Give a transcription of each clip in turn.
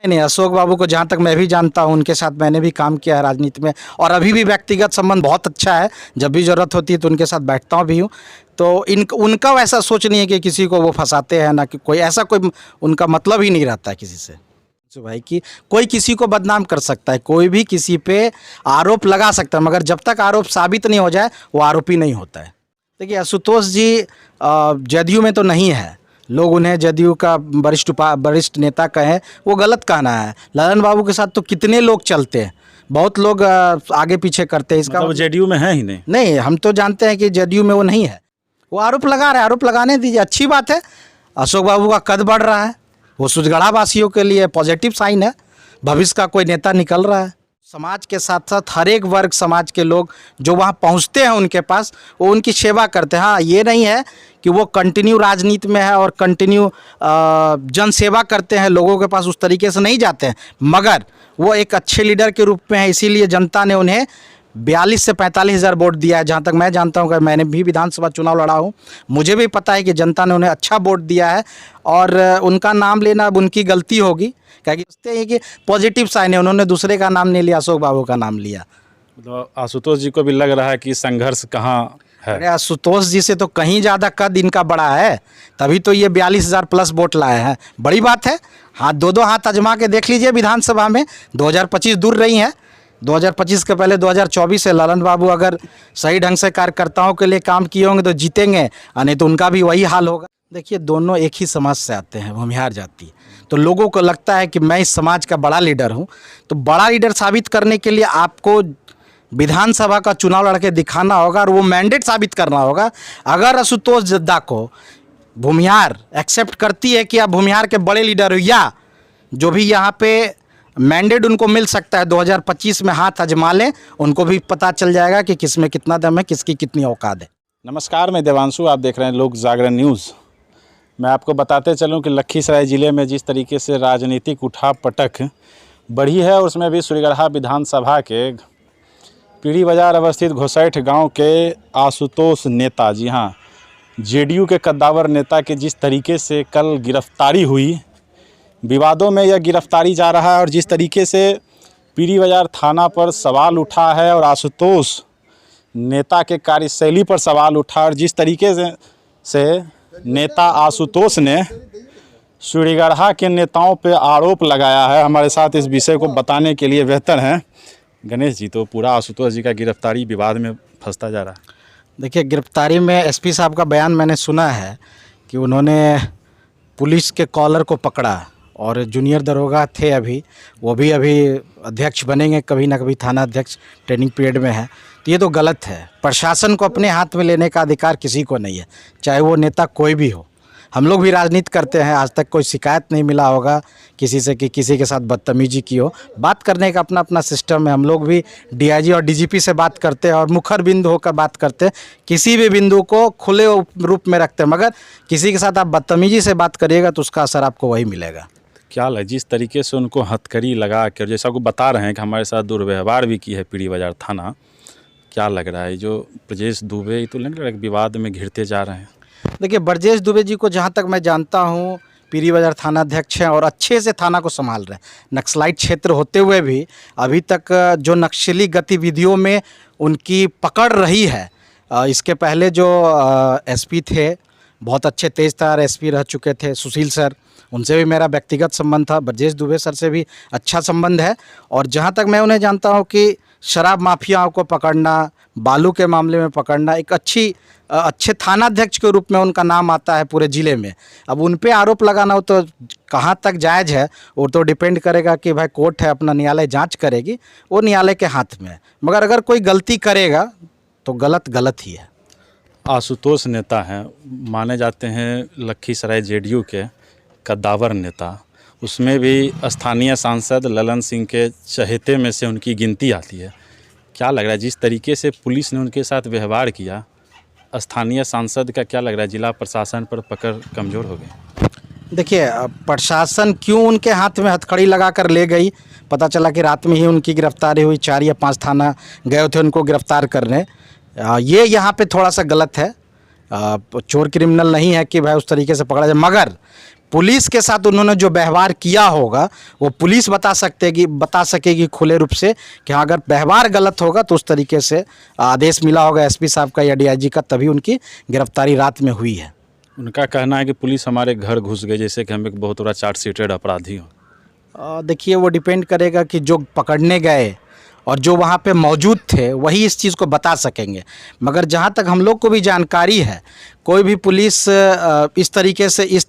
नहीं, अशोक बाबू को जहाँ तक मैं भी जानता हूँ, उनके साथ मैंने भी काम किया है राजनीति में, और अभी भी व्यक्तिगत संबंध बहुत अच्छा है। जब भी ज़रूरत होती है तो उनके साथ बैठता भी हूँ। तो उनका वैसा सोच नहीं है कि किसी को वो फंसाते हैं, ना कि कोई ऐसा कोई उनका मतलब ही नहीं रहता है किसी से। तो भाई कि कोई किसी को बदनाम कर सकता है, कोई भी किसी पे आरोप लगा सकता है, मगर जब तक आरोप साबित नहीं हो जाए वो आरोपी नहीं होता है। देखिए, आशुतोष जी जदयू में तो नहीं है, लोग उन्हें जदयू का वरिष्ठ नेता कहें वो गलत कहना है। ललन बाबू के साथ तो कितने लोग चलते हैं, बहुत लोग आगे पीछे करते हैं। इसका मतलब जेडीयू में है ही नहीं। नहीं, हम तो जानते हैं कि जदयू में वो नहीं है। वो आरोप लगा रहे हैं, आरोप लगाने दीजिए, अच्छी बात है। अशोक बाबू का कद बढ़ रहा है, वो सुजगढ़ा वासियों के लिए पॉजिटिव साइन है। भविष्य का कोई नेता निकल रहा है। समाज के साथ साथ हर एक वर्ग समाज के लोग जो वहाँ पहुँचते हैं उनके पास, वो उनकी सेवा करते हैं। हाँ, ये नहीं है कि वो कंटिन्यू राजनीति में है और कंटिन्यू जन सेवा करते हैं, लोगों के पास उस तरीके से नहीं जाते हैं, मगर वो एक अच्छे लीडर के रूप में है। इसीलिए जनता ने उन्हें 42 से 45 हज़ार वोट दिया है। जहाँ तक मैं जानता हूँ कि मैंने भी विधानसभा चुनाव लड़ा हूँ, मुझे भी पता है कि जनता ने उन्हें अच्छा वोट दिया है। और उनका नाम लेना अब उनकी गलती होगी, क्या सोचते हैं कि पॉजिटिव साइन है, उन्होंने दूसरे का नाम नहीं लिया, अशोक बाबू का नाम लिया। मतलब आशुतोष जी को भी लग रहा है कि संघर्ष कहाँ है। अरे, आशुतोष जी से तो कहीं ज़्यादा कद इनका बड़ा है, तभी तो ये 42,000 प्लस वोट लाए हैं। बड़ी बात है। हाथ दो हाथ आजमा के देख लीजिए विधानसभा में। 2025 दूर रही है, 2025 के पहले 2024 से ललन बाबू अगर सही ढंग से कार्यकर्ताओं के लिए काम किए होंगे तो जीतेंगे, नहीं तो उनका भी वही हाल होगा। देखिए, दोनों एक ही समाज से आते हैं, भूमिहार जाति। तो लोगों को लगता है कि मैं इस समाज का बड़ा लीडर हूँ, तो बड़ा लीडर साबित करने के लिए आपको विधानसभा का चुनाव लड़के दिखाना होगा और वो मैंडेट साबित करना होगा। अगर आशुतोष जद्दा को भूमिहार एक्सेप्ट करती है कि आप भूमिहार के बड़े लीडर हो, या जो भी यहाँ पे मैंडेट उनको मिल सकता है 2025 में, हाथ आजमा लें, उनको भी पता चल जाएगा कि किस में कितना दम है, किसकी कितनी औकात है। नमस्कार, मैं देवांशु, आप देख रहे हैं लोक जागरण न्यूज़। मैं आपको बताते चलूं कि लखीसराय ज़िले में जिस तरीके से राजनीतिक उठापटक बढ़ी है, उसमें भी सुरीगढ़ा विधानसभा के पीढ़ी बाजार अवस्थित घोसैठ गांव के आशुतोष नेता, जी हाँ, जेडीयू के कद्दावर नेता के जिस तरीके से कल गिरफ्तारी हुई, विवादों में यह गिरफ्तारी जा रहा है और जिस तरीके से पीढ़ी बाजार थाना पर सवाल उठा है और आशुतोष नेता के कार्यशैली पर सवाल उठा, और जिस तरीके से नेता आशुतोष ने सुरीगढ़ा के नेताओं पे आरोप लगाया है। हमारे साथ इस विषय को बताने के लिए बेहतर हैं गणेश जी। तो पूरा आशुतोष जी का गिरफ्तारी विवाद में फंसता जा रहा है। देखिए, गिरफ्तारी में एसपी साहब का बयान मैंने सुना है कि उन्होंने पुलिस के कॉलर को पकड़ा, और जूनियर दरोगा थे अभी, वो भी अभी अध्यक्ष बनेंगे कभी ना कभी, थाना अध्यक्ष ट्रेनिंग पीरियड में है। तो ये तो गलत है। प्रशासन को अपने हाथ में लेने का अधिकार किसी को नहीं है, चाहे वो नेता कोई भी हो। हम लोग भी राजनीति करते हैं, आज तक कोई शिकायत नहीं मिला होगा किसी से कि किसी के साथ बदतमीजी की हो। बात करने का अपना अपना सिस्टम है। हम लोग भी डीआईजी और डीजीपी से बात करते हैं और मुखर बिंदु होकर बात करते हैं, किसी भी बिंदु को खुले रूप में रखते हैं, मगर किसी के साथ आप बदतमीजी से बात करिएगा तो उसका असर आपको वही मिलेगा। क्या लग, जिस तरीके से उनको हथकड़ी लगा कर, जैसा को बता रहे हैं कि हमारे साथ दुर्व्यवहार भी की है पीढ़ी बाजार थाना, क्या लग रहा है जो ब्रजेश दुबे तो लग रहा है विवाद में घिरते जा रहे हैं? देखिए, ब्रजेश दुबे जी को जहाँ तक मैं जानता हूँ, पीरी बाजार थाना अध्यक्ष हैं और अच्छे से थाना को संभाल रहे हैं। नक्सलाइट क्षेत्र होते हुए भी अभी तक जो नक्सली गतिविधियों में उनकी पकड़ रही है। इसके पहले जो एसपी थे, बहुत अच्छे तेजधार एसपी रह चुके थे, सुशील सर, उनसे भी मेरा व्यक्तिगत संबंध था। ब्रजेश दुबे सर से भी अच्छा संबंध है। और जहाँ तक मैं उन्हें जानता हूँ कि शराब माफियाओं को पकड़ना, बालू के मामले में पकड़ना, एक अच्छे थानाध्यक्ष के रूप में उनका नाम आता है पूरे ज़िले में। अब उन पे आरोप लगाना हो तो कहाँ तक जायज़ है, वो तो डिपेंड करेगा कि भाई कोर्ट है, अपना न्यायालय जांच करेगी, वो न्यायालय के हाथ में है। मगर अगर कोई गलती करेगा तो गलत ही है। आशुतोष नेता हैं, माने जाते हैं लखीसराय जेडीयू के कद्दावर नेता, उसमें भी स्थानीय सांसद ललन सिंह के चहेते में से उनकी गिनती आती है। क्या लग रहा है जिस तरीके से पुलिस ने उनके साथ व्यवहार किया, स्थानीय सांसद का क्या लग रहा है, जिला प्रशासन पर पकड़ कमज़ोर हो गई? देखिए, प्रशासन क्यों उनके हाथ में हथकड़ी लगा कर ले गई, पता चला कि रात में ही उनकी गिरफ्तारी हुई। 4 या 5 थाना गए थे उनको गिरफ्तार करने। ये यहाँ पे थोड़ा सा गलत है। चोर क्रिमिनल नहीं है कि भाई उस तरीके से पकड़ा जाए, मगर पुलिस के साथ उन्होंने जो व्यवहार किया होगा वो पुलिस बता सकेगी खुले रूप से कि हाँ, अगर व्यवहार गलत होगा तो उस तरीके से आदेश मिला होगा एसपी साहब का या डीआईजी का, तभी उनकी गिरफ्तारी रात में हुई है। उनका कहना है कि पुलिस हमारे घर घुस गई, जैसे कि हम एक बहुत बड़ा चार्जशीटेड अपराधी हो। देखिए, वो डिपेंड करेगा कि जो पकड़ने गए और जो वहाँ पे मौजूद थे वही इस चीज़ को बता सकेंगे। मगर जहाँ तक हम लोग को भी जानकारी है, कोई भी पुलिस इस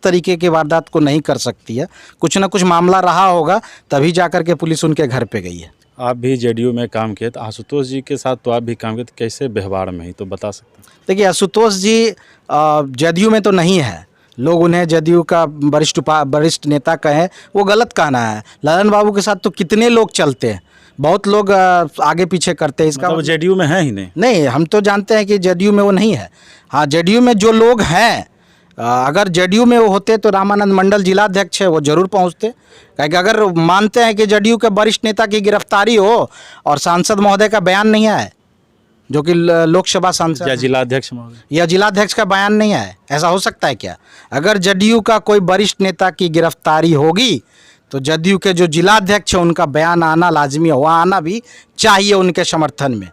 तरीके की वारदात को नहीं कर सकती है। कुछ ना कुछ मामला रहा होगा तभी जा कर के पुलिस उनके घर पे गई है। आप भी जेडीयू में काम किए, तो आशुतोष जी के साथ तो आप भी काम किए, तो कैसे व्यवहार में ही तो बता सकते हैं? देखिए, आशुतोष जी जदयू में तो नहीं है, लोग उन्हें जदयू का वरिष्ठ नेता कहें वो गलत कहना है। ललन बाबू के साथ तो कितने लोग चलते हैं, बहुत लोग आगे पीछे करते हैं। इसका मतलब जेडीयू में है ही नहीं? हम तो जानते हैं कि जदयू में वो नहीं है। हाँ, जदयू में जो लोग हैं, अगर जदयू में वो होते तो रामानंद मंडल जिलाध्यक्ष है, वो जरूर पहुंचते। क्योंकि अगर मानते हैं कि जदयू के वरिष्ठ नेता की गिरफ्तारी हो और सांसद महोदय का बयान नहीं आए, जो कि लोकसभा सांसद या जिलाध्यक्ष महोदय या जिलाध्यक्ष का बयान नहीं आए, ऐसा हो सकता है क्या? अगर जदयू का कोई वरिष्ठ नेता की गिरफ्तारी होगी तो जदयू के जो जिलाध्यक्ष है उनका बयान आना लाजमी है, वहाँ आना भी चाहिए उनके समर्थन में,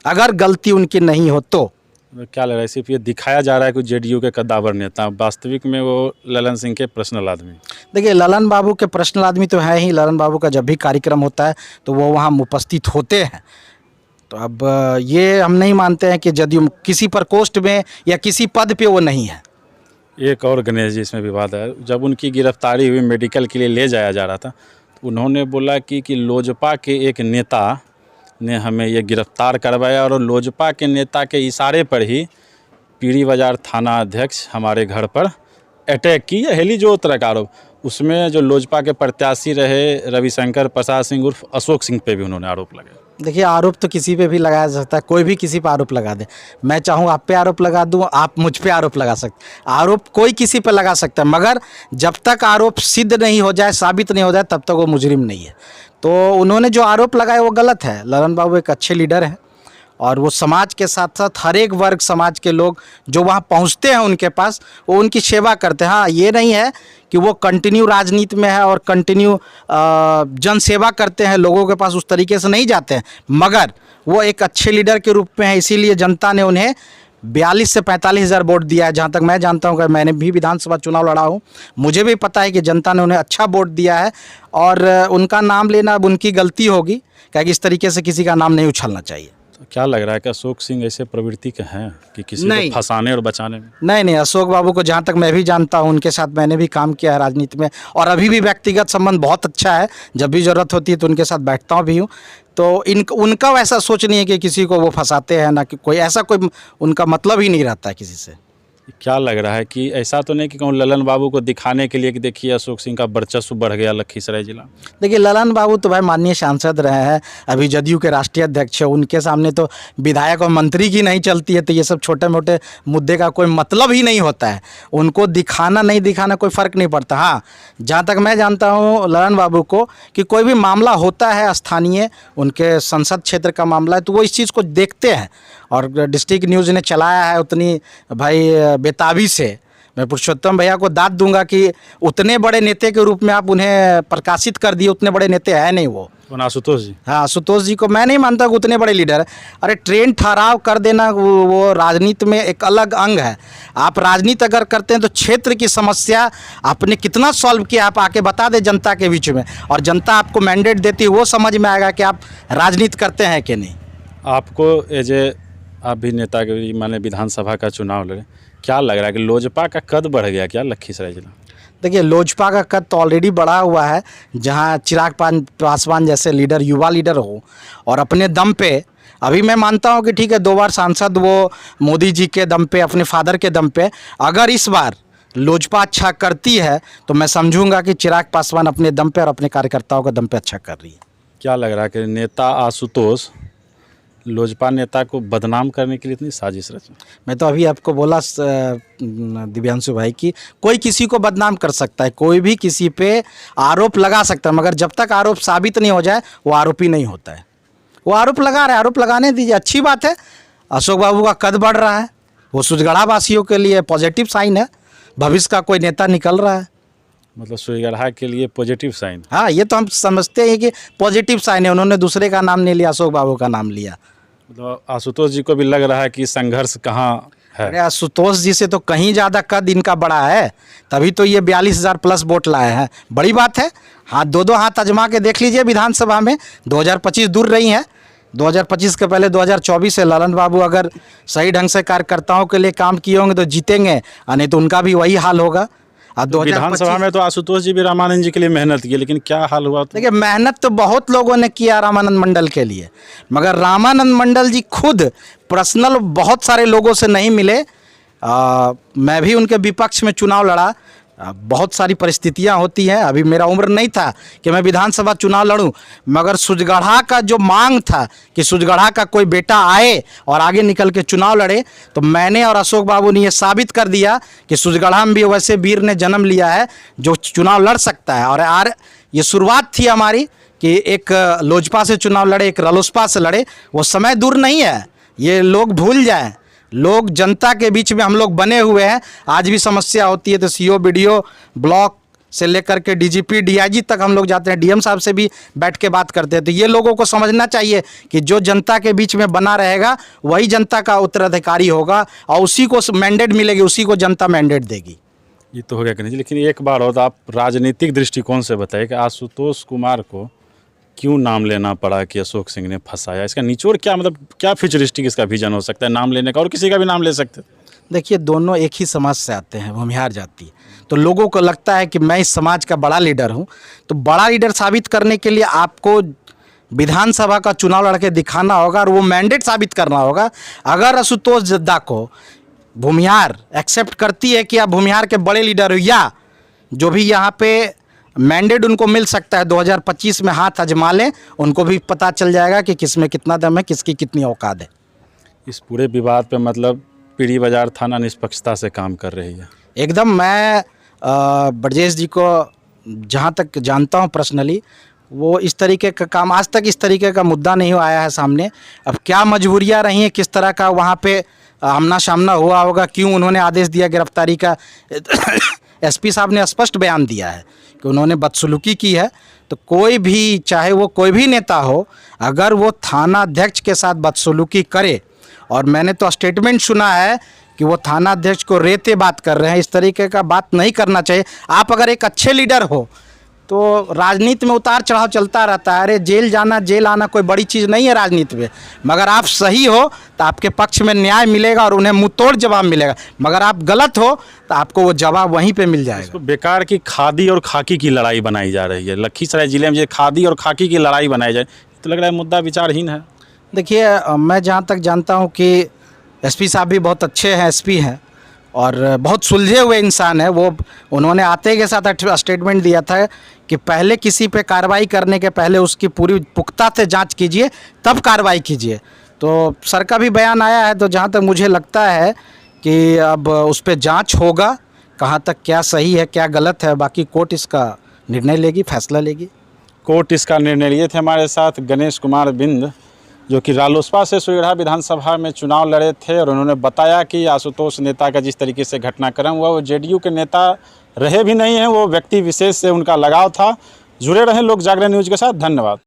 अगर गलती उनकी नहीं हो तो। क्या लग रहा है, सिर्फ ये दिखाया जा रहा है कि जेडीयू के कद्दावर नेता, वास्तविक में वो ललन सिंह के पर्सनल आदमी? देखिए, ललन बाबू के पर्सनल आदमी तो है ही। ललन बाबू का जब भी कार्यक्रम होता है तो वो वहाँ उपस्थित होते हैं। तो अब ये हम नहीं मानते हैं कि जदयू किसी प्रकोष्ठ में या किसी पद पे वो नहीं है। एक और गणेश जी इसमें विवाद है, जब उनकी गिरफ्तारी हुई, मेडिकल के लिए ले जाया जा रहा था, तो उन्होंने बोला कि लोजपा के एक नेता ने हमें ये गिरफ्तार करवाया और लोजपा के नेता के इशारे पर ही पीरी बाजार थाना अध्यक्ष हमारे घर पर अटैक की, या हेली जो तरह का आरोप। उसमें जो लोजपा के प्रत्याशी रहे रविशंकर प्रसाद सिंह उर्फ अशोक सिंह पे भी उन्होंने आरोप लगाया। देखिए, आरोप तो किसी पे भी लगाया जा सकता है, कोई भी किसी पे आरोप लगा दे। मैं चाहूँ आप पे आरोप लगा दूँ, आप मुझ पे आरोप लगा सकते। आरोप कोई किसी पे लगा सकता है, मगर जब तक आरोप सिद्ध नहीं हो जाए, साबित नहीं हो जाए, तब तक वो मुजरिम नहीं है। तो उन्होंने जो आरोप लगाए वो गलत है। ललन बाबू एक अच्छे लीडर हैं और वो समाज के साथ साथ हर एक वर्ग समाज के लोग जो वहाँ पहुँचते हैं उनके पास, वो उनकी सेवा करते हैं। हाँ, ये नहीं है कि वो कंटिन्यू राजनीति में है और कंटिन्यू जन सेवा करते हैं, लोगों के पास उस तरीके से नहीं जाते हैं, मगर वो एक अच्छे लीडर के रूप में है। इसीलिए जनता ने उन्हें 42 से 45 हज़ार वोट दिया है। जहाँ तक मैं जानता हूँ, कि मैंने भी विधानसभा चुनाव लड़ा हूँ, मुझे भी पता है कि जनता ने उन्हें अच्छा वोट दिया है। और उनका नाम लेना अब उनकी गलती होगी, क्योंकि इस तरीके से किसी का नाम नहीं उछलना चाहिए। तो क्या लग रहा है कि अशोक सिंह ऐसे प्रवृत्ति के हैं कि किसी को फंसाने और बचाने में? नहीं, अशोक बाबू को जहाँ तक मैं भी जानता हूँ, उनके साथ मैंने भी काम किया है राजनीति में, और अभी भी व्यक्तिगत संबंध बहुत अच्छा है। जब भी ज़रूरत होती है तो उनके साथ बैठता भी हूँ। तो उनका वैसा सोच नहीं है कि किसी को वो फंसाते हैं, ना कि कोई ऐसा कोई उनका मतलब ही नहीं रहता है किसी से। क्या लग रहा है कि ऐसा तो नहीं कि कहूँ ललन बाबू को दिखाने के लिए कि देखिए अशोक सिंह का वर्चस्व बढ़ गया लखीसराय जिला? देखिए, ललन बाबू तो भाई माननीय सांसद रहे हैं, अभी जदयू के राष्ट्रीय अध्यक्ष है। उनके सामने तो विधायक और मंत्री की नहीं चलती है, तो ये सब छोटे मोटे मुद्दे का कोई मतलब ही नहीं होता है। उनको दिखाना नहीं दिखाना कोई फ़र्क नहीं पड़ता। हाँ, जहाँ तक मैं जानता हूँ ललन बाबू को, कि कोई भी मामला होता है स्थानीय, उनके संसद क्षेत्र का मामला है, तो वो इस चीज़ को देखते हैं। और डिस्ट्रिक्ट न्यूज़ ने चलाया है उतनी भाई बेताबी से। मैं पुरुषोत्तम भैया को दाद दूंगा कि उतने बड़े नेता के रूप में आप उन्हें प्रकाशित कर दिए। उतने बड़े नेता है नहीं वो। आशुतोष जी? हाँ, आशुतोष जी को मैं नहीं मानता कि उतने बड़े लीडर है। अरे, ट्रेन ठहराव कर देना वो राजनीति में एक अलग अंग है। आप राजनीति अगर करते हैं तो क्षेत्र की समस्या आपने कितना सॉल्व किया, आप आके बता दें जनता के बीच में, और जनता आपको मैंडेट देती है, वो समझ में आएगा कि आप राजनीति करते हैं कि नहीं। आपको एज ए आप भी नेता के माने विधानसभा का चुनाव लड़े, क्या लग रहा है कि लोजपा का कद बढ़ गया क्या लखीसराय जिला? देखिए, लोजपा का कद तो ऑलरेडी बढ़ा हुआ है। जहां चिराग पासवान जैसे लीडर, युवा लीडर हो, और अपने दम पे, अभी मैं मानता हूं कि ठीक है 2 बार सांसद वो मोदी जी के दम पे, अपने फादर के दम पे, अगर इस बार लोजपा अच्छा करती है तो मैं समझूंगा कि चिराग पासवान अपने दम पे और अपने कार्यकर्ताओं के दम पे अच्छा कर रही है। क्या लग रहा है कि नेता आशुतोष लोजपा नेता को बदनाम करने के लिए इतनी साजिश रची? मैं तो अभी आपको बोला दिव्यांशु भाई कि कोई किसी को बदनाम कर सकता है, कोई भी किसी पे आरोप लगा सकता है, मगर जब तक आरोप साबित नहीं हो जाए वो आरोपी नहीं होता है। वो आरोप लगा रहे हैं, आरोप लगाने दीजिए, अच्छी बात है। अशोक बाबू का कद बढ़ रहा है, वो सुजगढ़ा वासियों के लिए पॉजिटिव साइन है। भविष्य का कोई नेता निकल रहा है। मतलब सुईगढ़ा के लिए पॉजिटिव साइन। हाँ, ये तो हम समझते हैं कि पॉजिटिव साइन है। उन्होंने दूसरे का नाम नहीं लिया, अशोक बाबू का नाम लिया। मतलब आशुतोष जी को भी लग रहा है कि संघर्ष कहाँ है। अरे आशुतोष जी से तो कहीं ज़्यादा कद इनका बड़ा है, तभी तो ये 42,000 प्लस वोट लाए हैं। बड़ी बात है। हाथ दो हाथ आजमा के देख लीजिए विधानसभा में। 2025 दूर रही है, 2025 के पहले 2024 से ललन बाबू अगर सही ढंग से कार्यकर्ताओं के लिए काम किए होंगे तो जीतेंगे, और नहीं तो उनका भी वही हाल होगा। और विधानसभा में तो आशुतोष जी भी रामानंद जी के लिए मेहनत की, लेकिन क्या हाल हुआ? तो देखिए, मेहनत तो बहुत लोगों ने किया रामानंद मंडल के लिए, मगर रामानंद मंडल जी खुद पर्सनल बहुत सारे लोगों से नहीं मिले। मैं भी उनके विपक्ष में चुनाव लड़ा। बहुत सारी परिस्थितियां होती हैं। अभी मेरा उम्र नहीं था कि मैं विधानसभा चुनाव लड़ूं, मगर सुजगढ़ा का जो मांग था कि सुजगढ़ा का कोई बेटा आए और आगे निकल के चुनाव लड़े, तो मैंने और अशोक बाबू ने ये साबित कर दिया कि सुजगढ़ा में भी वैसे वीर ने जन्म लिया है जो चुनाव लड़ सकता है। और ये शुरुआत थी हमारी कि एक लोजपा से चुनाव लड़े, एक रालोसपा से लड़े। वो समय दूर नहीं है, ये लोग भूल जाएं। लोग जनता के बीच में हम लोग बने हुए हैं। आज भी समस्या होती है तो सीओ बीडीओ ब्लॉक से लेकर के डीजीपी डीआईजी तक हम लोग जाते हैं, डीएम साहब से भी बैठ के बात करते हैं। तो ये लोगों को समझना चाहिए कि जो जनता के बीच में बना रहेगा वही जनता का उत्तराधिकारी होगा, और उसी को मैंडेट मिलेगी, उसी को जनता मैंडेट देगी। ये तो हो गया जी, लेकिन एक बार और आप राजनीतिक दृष्टिकोण से बताइए कि आशुतोष कुमार को क्यों नाम लेना पड़ा कि अशोक सिंह ने फंसाया? इसका निचोड़ क्या, मतलब क्या फ्यूचरिस्टिक इसका विजन हो सकता है नाम लेने का? और किसी का भी नाम ले सकते हैं। देखिए, दोनों एक ही समाज से आते हैं, भूमिहार जाति। तो लोगों को लगता है कि मैं इस समाज का बड़ा लीडर हूं, तो बड़ा लीडर साबित करने के लिए आपको विधानसभा का चुनाव लड़के दिखाना होगा और वो मैंडेट साबित करना होगा। अगर आशुतोष जद्दा को भूमिहार एक्सेप्ट करती है कि आप भूमिहार के बड़े लीडर हो, या जो भी यहाँ पे मैंडेट उनको मिल सकता है 2025 में, हाथ आजमा लें, उनको भी पता चल जाएगा कि किस में कितना दम है, किसकी कितनी औकात है। इस पूरे विवाद पे मतलब पीरी बाजार थाना निष्पक्षता से काम कर रही है एकदम। मैं ब्रजेश जी को जहाँ तक जानता हूँ पर्सनली, वो इस तरीके का काम, आज तक इस तरीके का मुद्दा नहीं आया है सामने। अब क्या मजबूरियाँ रही हैं, किस तरह का वहाँ पे आमना सामना हुआ होगा, क्यों उन्होंने आदेश दिया गिरफ्तारी का, एसपी साहब ने स्पष्ट बयान दिया है कि उन्होंने बदसलूकी की है। तो कोई भी, चाहे वो कोई भी नेता हो, अगर वो थाना अध्यक्ष के साथ बदसलूकी करे, और मैंने तो स्टेटमेंट सुना है कि वो थाना अध्यक्ष को रेते बात कर रहे हैं, इस तरीके का बात नहीं करना चाहिए। आप अगर एक अच्छे लीडर हो तो राजनीति में उतार चढ़ाव चलता रहता है। अरे जेल जाना जेल आना कोई बड़ी चीज़ नहीं है राजनीति में, मगर आप सही हो तो आपके पक्ष में न्याय मिलेगा और उन्हें मुंहतोड़ जवाब मिलेगा। मगर आप गलत हो तो आपको वो जवाब वहीं पे मिल जाएगा। इसको बेकार की खादी और खाकी की लड़ाई बनाई जा रही है। लखीसराय जिले में जो खादी और खाकी की लड़ाई बनाई जाए, तो लग रहा है मुद्दा विचारहीन है। देखिए, मैं जहाँ तक जानता हूँ कि एसपी साहब भी बहुत अच्छे हैं, एसपी हैं, और बहुत सुलझे हुए इंसान है। वो उन्होंने आते के साथ स्टेटमेंट दिया था कि पहले किसी पे कार्रवाई करने के पहले उसकी पूरी पुख्ता से जांच कीजिए, तब कार्रवाई कीजिए। तो सर का भी बयान आया है, तो जहाँ तक मुझे लगता है कि अब उस पर जांच होगा, कहाँ तक क्या सही है क्या गलत है, बाकी कोर्ट इसका निर्णय लेगी, फैसला लेगी। कोर्ट इसका निर्णय लिए थे। हमारे साथ गणेश कुमार बिंद, जो कि रालोसपा से सुईगढ़ा विधानसभा में चुनाव लड़े थे, और उन्होंने बताया कि आशुतोष नेता का जिस तरीके से घटनाक्रम हुआ, वो जेडीयू के नेता रहे भी नहीं हैं, वो व्यक्ति विशेष से उनका लगाव था। जुड़े रहें लोक जागरण न्यूज़ के साथ। धन्यवाद।